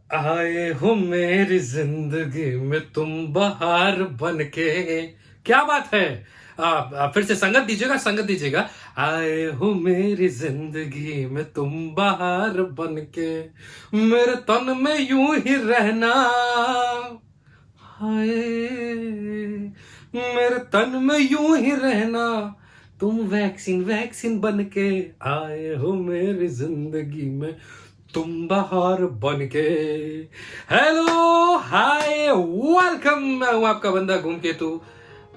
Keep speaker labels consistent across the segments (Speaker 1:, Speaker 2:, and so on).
Speaker 1: आए हो मेरी जिंदगी में तुम बहार बन के। क्या बात है। फिर से संगत दीजिएगा। आए हो मेरी जिंदगी में तुम बहार बन के, मेरे तन में यूं ही रहना। हाय, मेरे तन में यूं ही रहना, तुम वैक्सीन वैक्सीन बन के आए हो मेरी जिंदगी में तुम बहार बन के। हेलो हाय वेलकम, मैं हूं आपका बंदा घूम के तू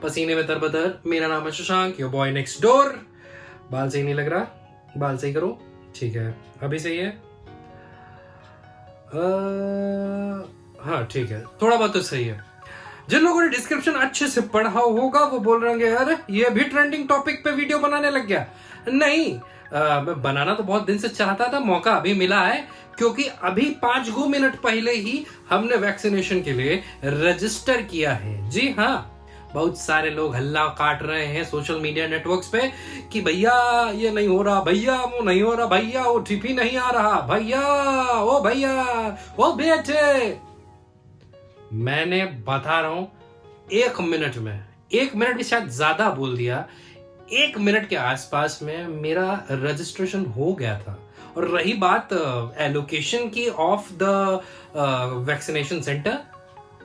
Speaker 1: पसीने में तरबतर। मेरा नाम है Shashank, your boy next door. बाल सही नहीं लग रहा, बाल सही करो। ठीक है, अभी सही है। हाँ ठीक है, थोड़ा बहुत तो सही है। जिन लोगों ने डिस्क्रिप्शन अच्छे से पढ़ा होगा वो बोल रहे हैं अरे ये भी ट्रेंडिंग टॉपिक पे वीडियो बनाने लग गया। नहीं, मैं बनाना तो बहुत दिन से चाहता था, मौका अभी मिला है क्योंकि अभी 5 मिनट पहले ही हमने वैक्सीनेशन के लिए रजिस्टर किया है। जी हाँ, बहुत सारे लोग हल्ला काट रहे हैं सोशल मीडिया नेटवर्क्स पे कि भैया ये नहीं हो रहा, भैया वो नहीं हो रहा, भैया ओटीपी नहीं आ रहा, भैया ओ बेटे। मैंने बता रहा हूं, 1 मिनट भी शायद ज्यादा बोल दिया, 1 मिनट के आसपास में मेरा रजिस्ट्रेशन हो गया था। और रही बात एलोकेशन की ऑफ द वैक्सीनेशन सेंटर,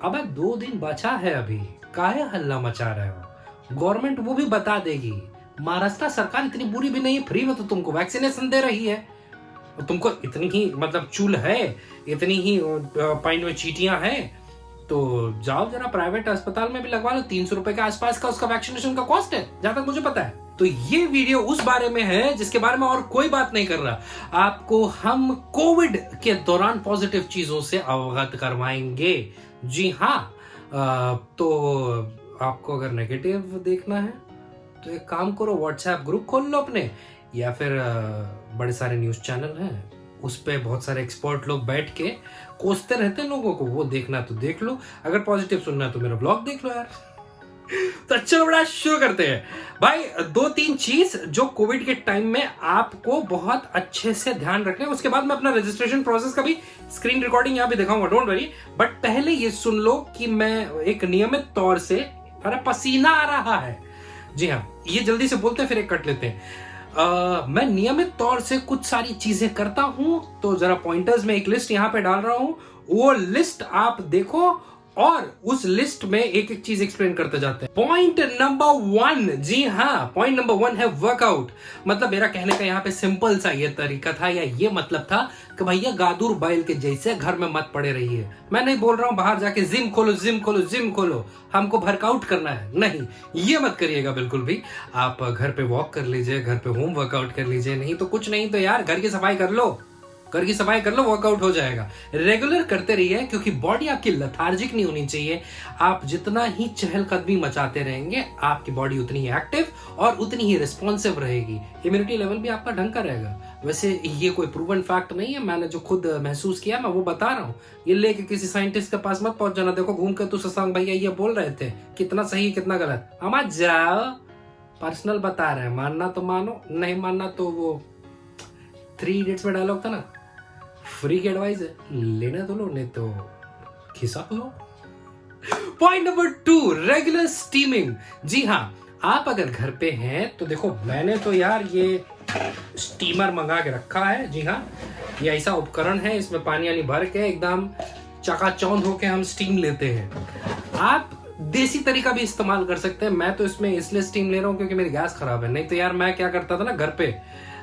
Speaker 1: अब 2 दिन बचा है, अभी काहे हल्ला मचा रहे हो। गवर्नमेंट वो भी बता देगी। महाराष्ट्र सरकार इतनी बुरी भी नहीं है, फ्री में तो तुमको वैक्सीनेशन दे रही है। और तुमको इतनी ही मतलब चूल है, इतनी ही पाइन में चीटियां हैं, तो जाओ जरा प्राइवेट अस्पताल में भी लगवा लो। 300 रुपए के आसपास का उसका वैक्सीनेशन का कॉस्ट है, जहां तक मुझे पता है। तो ये वीडियो उस बारे में है जिसके बारे में और कोई बात नहीं कर रहा। आपको हम कोविड के दौरान पॉजिटिव चीजों से अवगत करवाएंगे। जी हाँ, तो आपको अगर नेगेटिव देखना है तो एक काम करो, व्हाट्सएप ग्रुप खोल लो अपने, या फिर बड़े सारे न्यूज चैनल हैं उस पे बहुत सारे एक्सपर्ट लोग बैठ के कोसते रहते हैं लोगों को, वो देखना तो देख लो। अगर पॉजिटिव सुनना है तो मेरा ब्लॉग देख लो यार। तो चलो बड़ा शुरू करते हैं भाई। 2-3 चीज जो कोविड के टाइम में आपको बहुत अच्छे से ध्यान रखना है। उसके बाद मैं अपना रजिस्ट्रेशन प्रोसेस का भी स्क्रीन रिकॉर्डिंग यहाँ पे दिखाऊंगा, डोंट वरी। बट पहले ये सुन लो कि मैं एक नियमित तौर से, अरे पसीना आ रहा है। जी हाँ, ये जल्दी से बोलते हैं फिर एक कट लेते हैं। मैं नियमित तौर से कुछ सारी चीजें करता हूं, तो जरा पॉइंटर्स में एक लिस्ट यहां पे डाल रहा हूं, वो लिस्ट आप देखो और उस लिस्ट में एक एक चीज एक्सप्लेन करते जाते हैं। पॉइंट नंबर 1, जी हाँ, पॉइंट नंबर 1 है वर्कआउट। मतलब मेरा कहने का यहाँ पे सिंपल सा ये तरीका था, या ये मतलब था कि भैया गादुर बैल के जैसे घर में मत पड़े रहिए। मैं नहीं बोल रहा हूं बाहर जाके जिम खोलो, हमको वर्कआउट करना है, नहीं, ये मत करिएगा बिल्कुल भी। आप घर पे वॉक कर लीजिए, घर पे होम वर्कआउट कर लीजिए, नहीं तो कुछ नहीं तो यार घर की सफाई कर लो, वर्कआउट हो जाएगा। रेगुलर करते रहिए क्योंकि बॉडी आपकी लथार्जिक नहीं होनी चाहिए। आप जितना ही चहलकदमी मचाते रहेंगे, आपकी बॉडी उतनी ही एक्टिव और उतनी ही रिस्पॉन्सिव रहेगी। इम्यूनिटी लेवल भी आपका ढंग का रहेगा। वैसे ये कोई प्रूवन फैक्ट नहीं है, मैंने जो खुद महसूस किया मैं वो बता रहा हूँ। ये लेके किसी साइंटिस्ट के पास मत पहुंच जाना, देखो घूम कर तू शशांक भैया ये बोल रहे थे, कितना सही कितना गलत। हम जाओ, पर्सनल बता रहे हैं, मानना तो मानो, नहीं मानना तो वो 3 इडियट्स में डायलॉग था ना, फ्री की एडवाइस है, लेना तो लो, नहीं तो खिसा लो। Point number 2, regular steaming. जी हाँ, आप अगर घर पे हैं तो देखो, मैंने तो यार ये स्टीमर मंगा के रखा है। जी हाँ, ये ऐसा उपकरण है, इसमें पानी वानी भर के एकदम चकाचौंध होके हम स्टीम लेते हैं। आप देसी तरीका भी इस्तेमाल कर सकते हैं। मैं तो इसमें इसलिए स्टीम ले रहा हूँ क्योंकि मेरी गैस खराब है। नहीं तो यार मैं क्या करता था ना घर पे,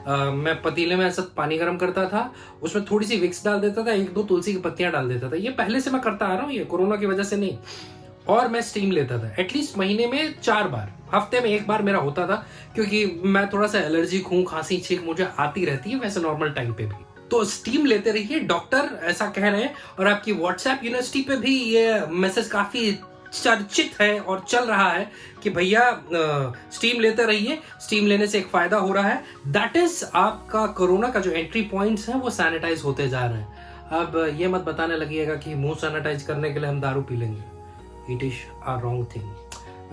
Speaker 1: मैं पतीले में ऐसा पानी गर्म करता था, उसमें थोड़ी सी विक्स डाल देता था, 1-2 तुलसी की पत्तियां डाल देता था। ये पहले से मैं करता आ रहा हूँ, ये कोरोना की वजह से नहीं। और मैं स्टीम लेता था एटलीस्ट महीने में 4 बार, हफ्ते में 1 बार मेरा होता था, क्योंकि मैं थोड़ा सा एलर्जिक हूँ, खांसी छींक मुझे आती रहती है वैसे नॉर्मल टाइम पे भी। तो स्टीम लेते रहिए, डॉक्टर ऐसा कह रहे हैं। और आपकी व्हाट्सएप यूनिवर्सिटी पे भी ये मैसेज काफी चर्चित है और चल रहा है कि भैया स्टीम लेते रहिए, स्टीम लेने से एक फायदा हो रहा है, दैट इज आपका कोरोना का जो एंट्री पॉइंट्स हैं वो सैनिटाइज होते जा रहे हैं। अब ये मत बताने लगिएगा कि मुंह सैनिटाइज करने के लिए हम दारू पी लेंगे, it is a wrong thing.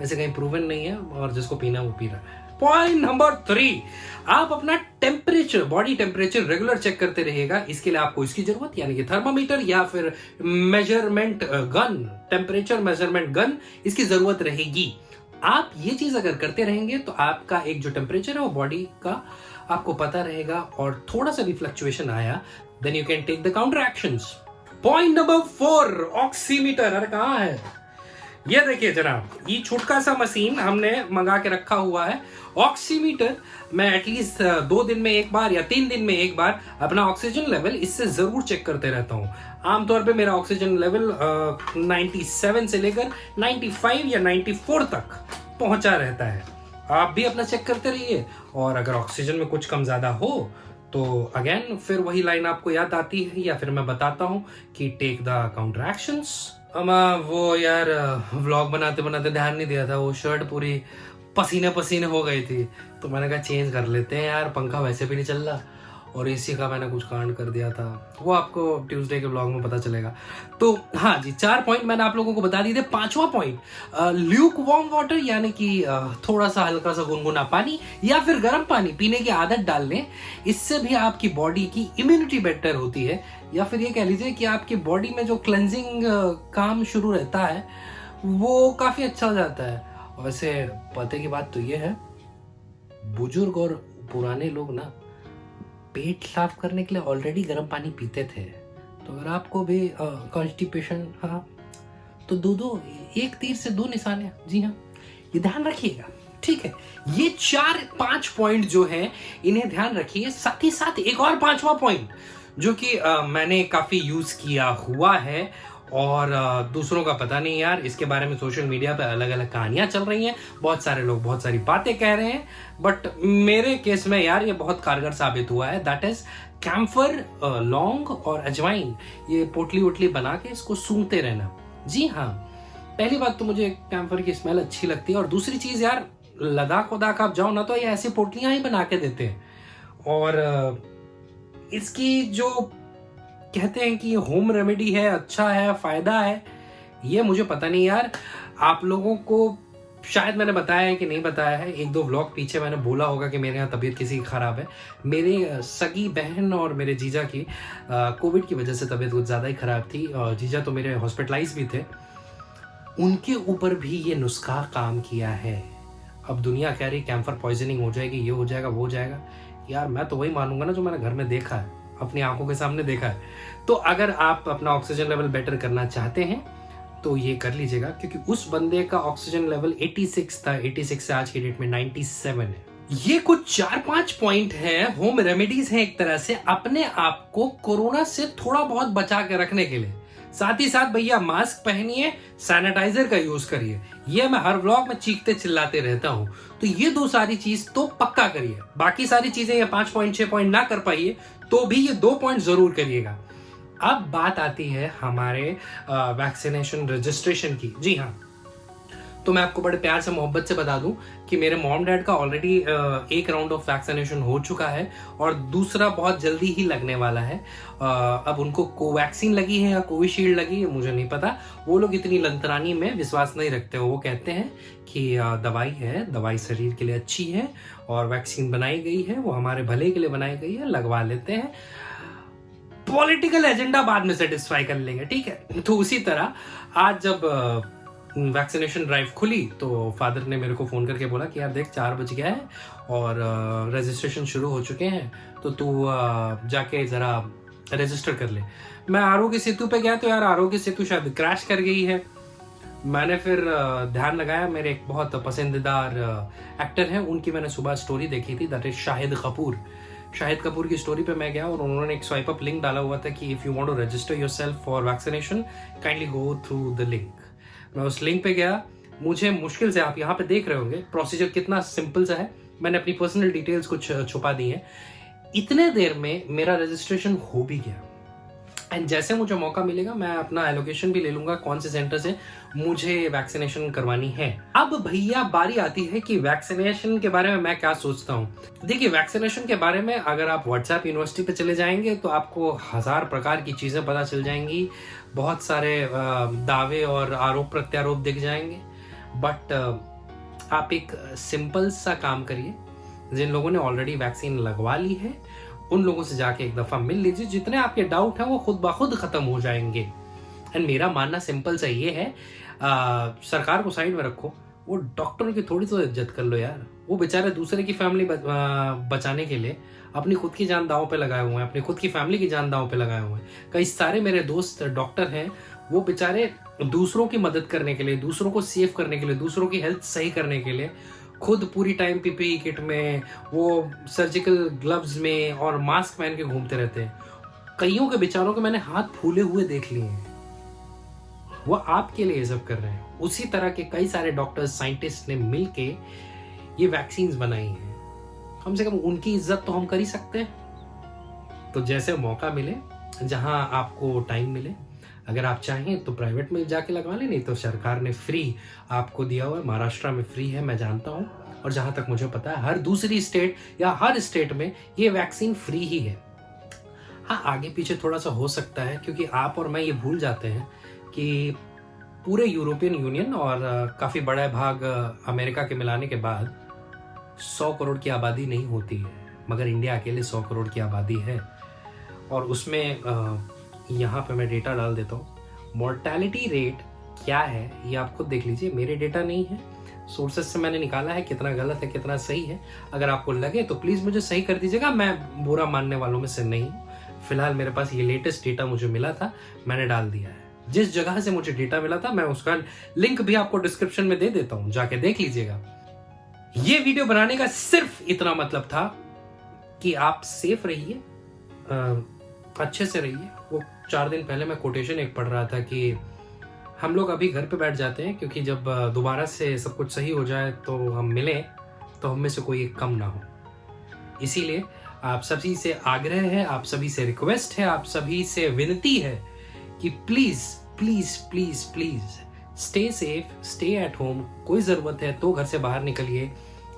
Speaker 1: वैसे कहीं प्रूवन नहीं है, और जिसको पीना वो पी रहा है। पॉइंट नंबर 3, आप अपना temperature, body temperature regular check करते रहिएगा। इसके लिए आपको इसकी जरूरत, यानी कि थर्मामीटर या फिर measurement gun, temperature measurement gun, इसकी जरूरत रहेगी। आप ये चीज अगर करते रहेंगे तो आपका एक जो टेम्परेचर है वो बॉडी का आपको पता रहेगा, और थोड़ा सा भी फ्लक्चुएशन आया then you can take the counter actions. Point number 4, oximeter. अरे कहां है ये? देखिए जनाब, ये छोटा सा मशीन हमने मंगा के रखा हुआ है, ऑक्सीमीटर। मैं एटलीस्ट 2 दिन में एक बार या 3 दिन में एक बार अपना ऑक्सीजन लेवल इससे जरूर चेक करते रहता हूँ। आमतौर पे मेरा ऑक्सीजन लेवल 97 से लेकर 95 या 94 तक पहुंचा रहता है। आप भी अपना चेक करते रहिए, और अगर ऑक्सीजन में कुछ कम ज्यादा हो तो अगेन फिर वही लाइन आपको याद आती है, या फिर मैं बताता हूँ कि टेक द काउंटर एक्शंस। वो यार व्लॉग बनाते बनाते ध्यान नहीं दिया था, वो शर्ट पूरी पसीने पसीने हो गई थी, तो मैंने कहा चेंज कर लेते हैं यार, पंखा वैसे भी नहीं चल रहा, और एसी का मैंने कुछ कांड कर दिया था, वो आपको ट्यूसडे के व्लॉग में पता चलेगा। तो हाँ जी, 4 पॉइंट मैंने आप लोगों को बता दिए थे। 5वां पॉइंट, ल्यूक वार्म वाटर, यानी कि थोड़ा सा हल्का सा गुनगुना पानी या फिर गर्म पानी पीने की आदत डाल लें। इससे भी आपकी बॉडी की इम्यूनिटी बेटर होती है, या फिर ये कह लीजिए कि आपकी बॉडी में जो क्लेंजिंग काम शुरू रहता है वो काफी अच्छा हो जाता है। और वैसे पते की बात तो ये है, बुजुर्ग और पुराने लोग ना पेट साफ करने के लिए ऑलरेडी गर्म पानी पीते थे, तो अगर आपको भी कॉन्स्टिपेशन, हाँ, तो दो एक तीर से 2 निशाने। जी हाँ, ये ध्यान रखिएगा, ठीक है। ये 4-5 पॉइंट जो हैं इन्हें ध्यान रखिए। साथ ही साथ एक और 5वां पॉइंट जो कि मैंने काफी यूज किया हुआ है, और दूसरों का पता नहीं यार, इसके बारे में सोशल मीडिया पे अलग अलग कहानियां चल रही हैं, बहुत सारे लोग बहुत सारी बातें कह रहे हैं, बट मेरे केस में यार ये बहुत कारगर साबित हुआ है। दैट इज कैम्फर, लौंग और अजवाइन, ये पोटली वोटली बना के इसको सूंघते रहना। जी हाँ, पहली बात तो मुझे कैम्फर की स्मेल अच्छी लगती है, और दूसरी चीज यार, लद्दाख वदाख आप जाओ ना तो ये ऐसी पोटलियां ही बना के देते हैं, और इसकी जो कहते हैं कि ये होम रेमेडी है, अच्छा है, फायदा है, ये मुझे पता नहीं यार। आप लोगों को शायद मैंने बताया है कि नहीं बताया है, 1-2 व्लॉग पीछे मैंने बोला होगा कि मेरे यहाँ तबीयत किसी की खराब है। मेरे सगी बहन और मेरे जीजा की कोविड की वजह से तबीयत कुछ ज़्यादा ही खराब थी, और जीजा तो मेरे हॉस्पिटलाइज भी थे, उनके ऊपर भी ये नुस्खा काम किया है। अब दुनिया कह रही कैम्फर पॉइजनिंग हो जाएगी, ये हो जाएगा, वो हो जाएगा, यार मैं तो वही मानूंगा ना जो मैंने घर में देखा है, अपनी आंखों के सामने देखा है। तो अगर आप अपना ऑक्सीजन लेवल बेटर करना चाहते हैं तो ये कर लीजिएगा, क्योंकि उस बंदे का ऑक्सीजन लेवल 86 था, 86 से आज की डेट में 97 है। ये कुछ 4-5 पॉइंट हैं, होम रेमेडीज हैं एक तरह से अपने आप को कोरोना से थोड़ा बहुत बचा के रखने के लिए। साथ ही साथ भैया मास्क पहनिए, सैनिटाइजर का यूज करिए, ये मैं हर व्लॉग में चीखते चिल्लाते रहता हूं, तो ये 2 सारी चीज तो पक्का करिए। बाकी सारी चीजें ये 5 पॉइंट 6 पॉइंट ना कर पाइए तो भी ये 2 पॉइंट जरूर करिएगा। अब बात आती है हमारे वैक्सीनेशन रजिस्ट्रेशन की। जी हाँ, तो मैं आपको बड़े प्यार से मोहब्बत से बता दूं कि मेरे मॉम डैड का ऑलरेडी 1 राउंड ऑफ वैक्सीनेशन हो चुका है, और दूसरा बहुत जल्दी ही लगने वाला है। अब उनको कोवैक्सीन लगी है या कोविशील्ड लगी है मुझे नहीं पता, वो लोग इतनी लंतरानी में विश्वास नहीं रखते हो। वो कहते हैं कि दवाई है, दवाई शरीर के लिए अच्छी है, और वैक्सीन बनाई गई है वो हमारे भले के लिए बनाई गई है, लगवा लेते हैं, पॉलिटिकल एजेंडा बाद में सेटिस्फाई कर लेंगे, ठीक है। तो उसी तरह आज जब वैक्सीनेशन ड्राइव खुली तो फादर ने मेरे को फ़ोन करके बोला कि यार देख 4 बज गया है और रजिस्ट्रेशन शुरू हो चुके हैं, तो तू जाके ज़रा रजिस्टर कर ले। मैं आरोग्य सेतु पे गया तो यार आरोग्य सेतु शायद क्रैश कर गई है। मैंने फिर ध्यान लगाया, मेरे एक बहुत पसंदीदार एक्टर हैं, उनकी मैंने सुबह स्टोरी देखी थी, दैट इज शाहिद कपूर। शाहिद कपूर की स्टोरी पे मैं गया और उन्होंने एक स्वाइप अप लिंक डाला हुआ था कि if you want to register yourself for vaccination kindly go through the link. मैं उस लिंक पे गया, मुझे मुश्किल से, आप यहाँ पे देख रहे होंगे प्रोसीजर कितना सिंपल सा है, मैंने अपनी पर्सनल डिटेल्स कुछ छुपा दी है, इतने देर में मेरा रजिस्ट्रेशन हो भी गया। एंड जैसे मुझे मौका मिलेगा मैं अपना एलोकेशन भी ले लूंगा कौन से सेंटर से मुझे वैक्सीनेशन करवानी है। अब भैया बारी आती है कि वैक्सीनेशन के बारे में मैं क्या सोचता हूँ। देखिए, वैक्सीनेशन के बारे में अगर आप व्हाट्सएप यूनिवर्सिटी पे चले जाएंगे तो आपको 1000 प्रकार की चीजें पता चल जाएंगी, बहुत सारे दावे और आरोप प्रत्यारोप दिख जाएंगे, बट आप एक सिंपल सा काम करिए, जिन लोगों ने ऑलरेडी वैक्सीन लगवा ली है उन लोगों से जाके एक दफ़ा मिल लीजिए, जितने आपके डाउट हैं वो खुद ब खुद ख़त्म हो जाएंगे। एंड मेरा मानना सिंपल सा ये है, सरकार को साइड में रखो, वो डॉक्टरों की थोड़ी तो इज्जत कर लो यार। वो बेचारे दूसरे की फैमिली बचाने के लिए अपनी खुद की जान दांव पे लगाए हुए हैं, अपनी खुद की फैमिली की जान दांव पे लगाए हुए हैं। कई सारे मेरे दोस्त डॉक्टर हैं, वो बेचारे दूसरों की मदद करने के लिए, दूसरों को सेव करने के लिए, दूसरों की हेल्थ सही करने के लिए खुद पूरी टाइम पीपीई किट में, वो सर्जिकल ग्लव्स में और मास्क पहन के घूमते रहते हैं। कईयों के बेचारों के मैंने हाथ फूले हुए देख लिए हैं। वो आपके लिए ये सब कर रहे हैं। उसी तरह के कई सारे डॉक्टर्स, साइंटिस्ट ने मिलके ये वैक्सीन्स बनाई हैं। कम से कम उनकी इज्जत तो हम कर ही सकते हैं। तो जैसे मौका मिले, जहां आपको टाइम मिले, अगर आप चाहें तो प्राइवेट में जाके लगवा लें, नहीं तो सरकार ने फ्री आपको दिया हुआ है। महाराष्ट्र में फ्री है, मैं जानता हूं, और जहां तक मुझे पता है हर दूसरी स्टेट या हर स्टेट में ये वैक्सीन फ्री ही है। हाँ, आगे पीछे थोड़ा सा हो सकता है, क्योंकि आप और मैं ये भूल जाते हैं कि पूरे यूरोपियन यूनियन और काफ़ी बड़ा भाग अमेरिका के मिलाने के बाद 100 करोड़ की आबादी नहीं होती है, मगर इंडिया अकेले 100 करोड़ की आबादी है। और उसमें यहाँ पे मैं डेटा डाल देता हूँ। मॉर्टेलिटी रेट क्या है ये आप खुद देख लीजिए, मेरे डेटा नहीं है, सोर्सेस से मैंने निकाला है। कितना गलत है कितना सही है, अगर आपको लगे तो प्लीज़ मुझे सही कर दीजिएगा। मैं बुरा मानने वालों में से नहीं हूँ। फिलहाल मेरे पास ये लेटेस्ट डेटा मुझे मिला था, मैंने डाल दिया है। जिस जगह से मुझे डेटा मिला था मैं उसका लिंक भी आपको डिस्क्रिप्शन में दे देता हूँ, जाके देख लीजिएगा। ये वीडियो बनाने का सिर्फ इतना मतलब था कि आप सेफ रहिए, अच्छे से रहिए। वो 4 दिन पहले मैं कोटेशन एक पढ़ रहा था कि हम लोग अभी घर पे बैठ जाते हैं, क्योंकि जब दोबारा से सब कुछ सही हो जाए तो हम मिलें, तो हम में से कोई एक कम ना हो। इसीलिए आप सभी से आग्रह है, आप सभी से रिक्वेस्ट है, आप सभी से विनती है कि please please please please stay safe, stay at home. कोई ज़रूरत है तो घर से बाहर निकलिए।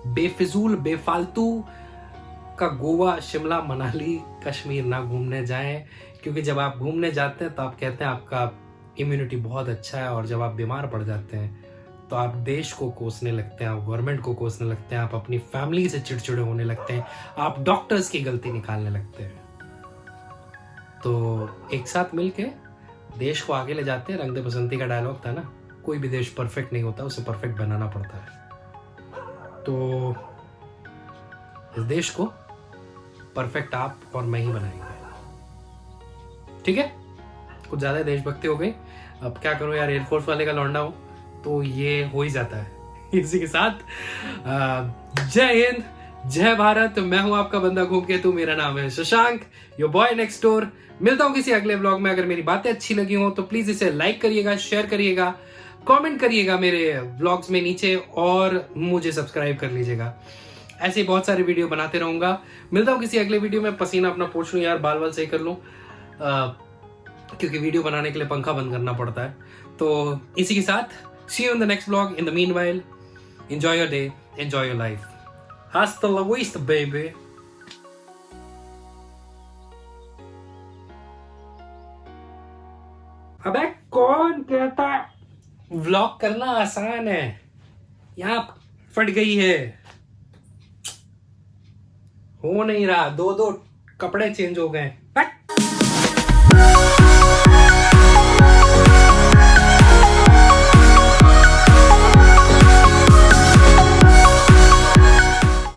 Speaker 1: बेफिजूल बेफालतू का गोवा, शिमला, मनाली, कश्मीर ना घूमने जाएं, क्योंकि जब आप घूमने जाते हैं तो आप कहते हैं आपका इम्यूनिटी बहुत अच्छा है, और जब आप बीमार पड़ जाते हैं तो आप देश को कोसने लगते हैं, आप गवर्नमेंट को कोसने लगते हैं, आप अपनी फैमिली से चिड़चिड़े होने लगते हैं, आप डॉक्टर्स की गलती निकालने लगते हैं। तो एक साथ मिलके देश को आगे ले जाते हैं। रंग दे बसंती का डायलॉग था ना, कोई भी देश परफेक्ट नहीं होता, उसे परफेक्ट बनाना पड़ता है। तो इस देश को परफेक्ट आप और मैं ही बनाएंगे, ठीक है? कुछ ज्यादा देशभक्ति हो गई, अब क्या करूं यार, एयरफोर्स वाले का लौंडा हूं तो ये हो ही जाता है। इसी के साथ जय हिंद, जय भारत। मैं हूं आपका बंदा घूम के तू, मेरा नाम है Shashank, your boy next door. मिलता हूं किसी अगले व्लॉग में। अगर मेरी बातें अच्छी लगी हो तो प्लीज इसे लाइक करिएगा, शेयर करिएगा, कमेंट करिएगा मेरे व्लॉग्स में नीचे, और मुझे सब्सक्राइब कर लीजिएगा। ऐसे ही बहुत सारे वीडियो बनाते रहूंगा। मिलता हूं किसी अगले वीडियो में। पसीना अपना पोंछ लूं यार, बाल वाल सही कर लूं, क्योंकि वीडियो बनाने के लिए पंखा बंद करना पड़ता है। तो इसी के साथ see you in the next vlog. In the meanwhile, enjoy your day, enjoy your life. Hasta la vista, baby. अबे कौन कहता व्लॉग करना आसान है, यहाँ फट गई है, हो नहीं रहा, 2 कपड़े चेंज हो गए।